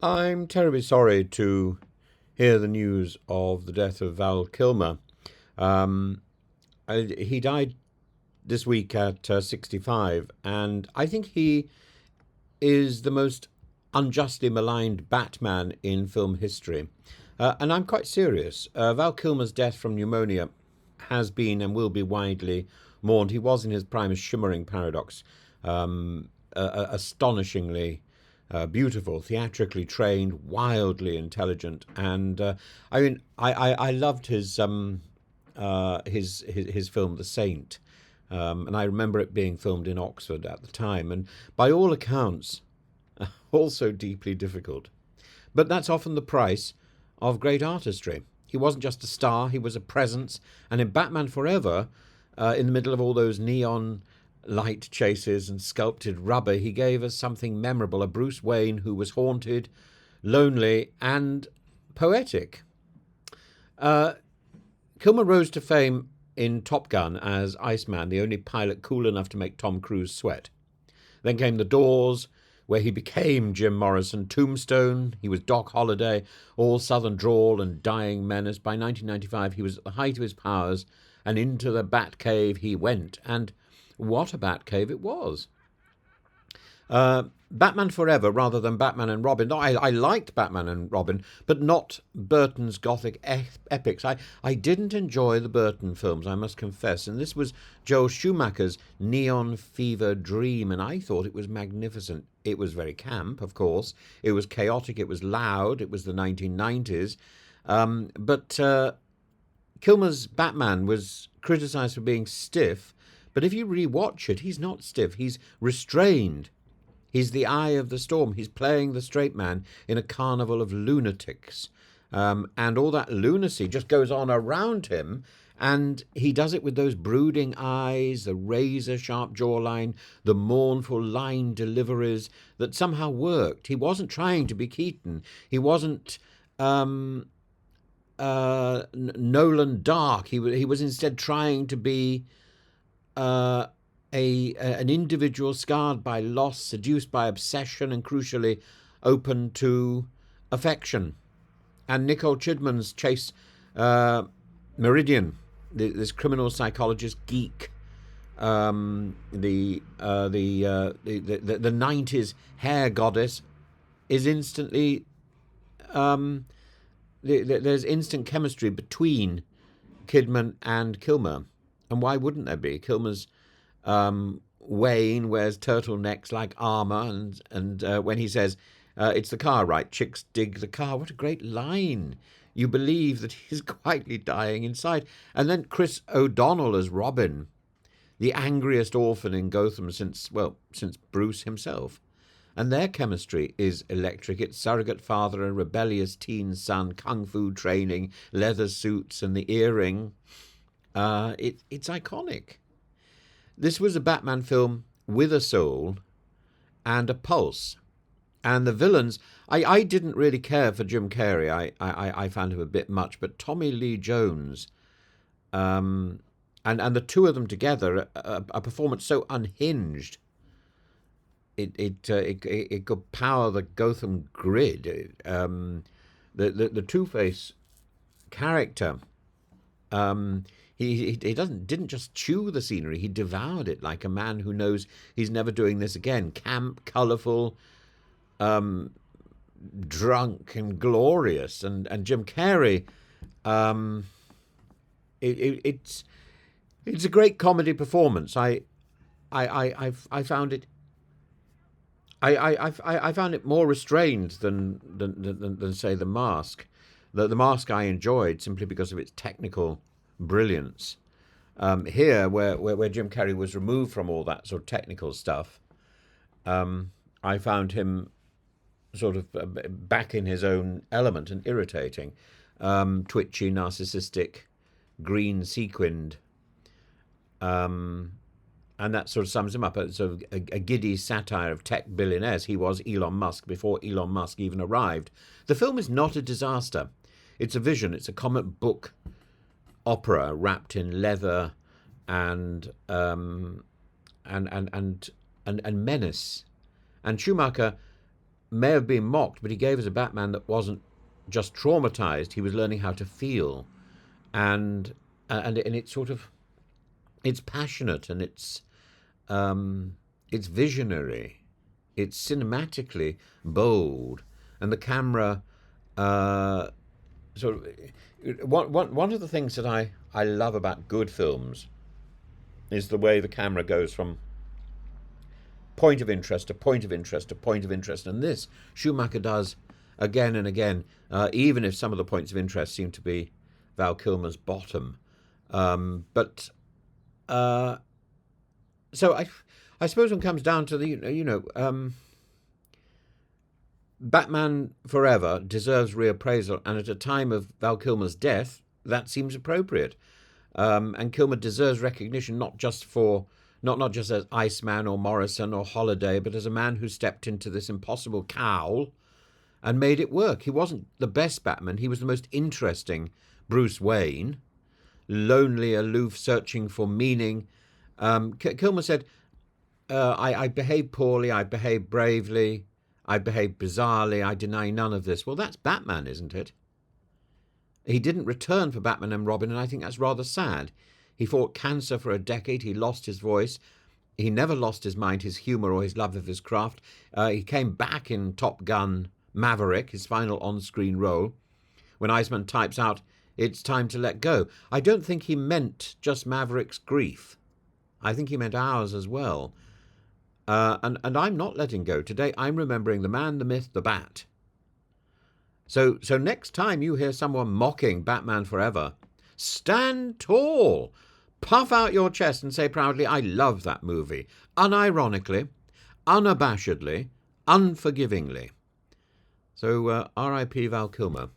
I'm terribly sorry to hear the news of the death of Val Kilmer. Um, he died this week at 65, and I think he is the most unjustly maligned Batman in film history. And I'm quite serious. Val Kilmer's death from pneumonia has been and will be widely mourned. He was in his prime as shimmering paradox, astonishingly beautiful, theatrically trained, wildly intelligent, and I loved his film The Saint, and I remember it being filmed in Oxford at the time, and by all accounts, also deeply difficult. But that's often the price of great artistry. He wasn't just a star, he was a presence. And in Batman Forever, in the middle of all those neon light chases and sculpted rubber, he gave us something memorable, a Bruce Wayne who was haunted, lonely, and poetic. Uh, Kilmer rose to fame in Top Gun as Iceman, the only pilot cool enough to make Tom Cruise sweat. Then came The Doors, where he became Jim Morrison. Tombstone, he was Doc Holliday, all southern drawl and dying menace. By 1995, he was at the height of his powers, and into the Batcave he went. And what a Batcave it was. Batman Forever rather than Batman and Robin. No, I liked Batman and Robin, but not Burton's Gothic epics. I didn't enjoy the Burton films, I must confess. And this was Joel Schumacher's neon fever dream, and I thought it was magnificent. It was very camp, of course. It was chaotic. It was loud. It was the 1990s. But Kilmer's Batman was criticized for being stiff. But if you rewatch it, he's not stiff. He's restrained. He's the eye of the storm. He's playing the straight man in a carnival of lunatics. And all that lunacy just goes on around him. And he does it with those brooding eyes, the razor sharp jawline, the mournful line deliveries that somehow worked. He wasn't trying to be Keaton. He wasn't Nolan Dark. He was instead trying to be uh, an individual scarred by loss, seduced by obsession, and crucially open to affection. And Nicole Kidman's Chase Meridian, this criminal psychologist geek, the 90s hair goddess, is instantly there's instant chemistry between Kidman and Kilmer. And why wouldn't there be? Kilmer's Wayne wears turtlenecks like armor, and when he says, "It's the car, right? Chicks dig the car." What a great line! You believe that he's quietly dying inside. And then Chris O'Donnell as Robin, the angriest orphan in Gotham since Bruce himself. And their chemistry is electric. It's surrogate father and rebellious teen son, kung fu training, leather suits, and the earring. It's iconic. This was a Batman film with a soul and a pulse. And the villains, I didn't really care for Jim Carrey. I found him a bit much. But Tommy Lee Jones, and the two of them together, a performance so unhinged, it could power the Gotham grid. The Two Face character, he didn't just chew the scenery; he devoured it like a man who knows he's never doing this again. Camp, colourful, drunk, and glorious. And Jim Carrey, um, it's a great comedy performance. I found it. I found it more restrained than say The Mask. The Mask I enjoyed simply because of its technical brilliance. Here, where Jim Carrey was removed from all that sort of technical stuff, I found him sort of back in his own element and irritating, twitchy, narcissistic, green sequined, um, and that sort of sums him up. It's a giddy satire of tech billionaires. He was Elon Musk before Elon Musk even arrived. The film is not a disaster. It's a vision. It's a comic book opera wrapped in leather and and menace. And Schumacher may have been mocked, but he gave us a Batman that wasn't just traumatized. He was learning how to feel, and it's sort of, it's passionate, and it's visionary, it's cinematically bold, and the camera sort of one of the things that I love about good films is the way the camera goes from point of interest to point of interest to point of interest. And this Schumacher does again and again, even if some of the points of interest seem to be Val Kilmer's bottom. But so I suppose when it comes down to the Batman Forever deserves reappraisal, and at a time of Val Kilmer's death, that seems appropriate. And Kilmer deserves recognition not just as Iceman or Morrison or Holiday, but as a man who stepped into this impossible cowl and made it work. He wasn't the best Batman. He was the most interesting Bruce Wayne, lonely, aloof, searching for meaning. Kilmer said, I behaved poorly, I behaved bravely, I behaved bizarrely, I deny none of this. Well, that's Batman, isn't it? He didn't return for Batman and Robin, and I think that's rather sad. He fought cancer for a decade, he lost his voice, he never lost his mind, his humour, or his love of his craft. He came back in Top Gun Maverick, his final on-screen role, when Iceman types out, "It's time to let go." I don't think he meant just Maverick's grief. I think he meant ours as well. And I'm not letting go. Today I'm remembering the man, the myth, the bat. So next time you hear someone mocking Batman Forever, stand tall, puff out your chest and say proudly, "I love that movie," unironically, unabashedly, unforgivingly. So R.I.P. Val Kilmer.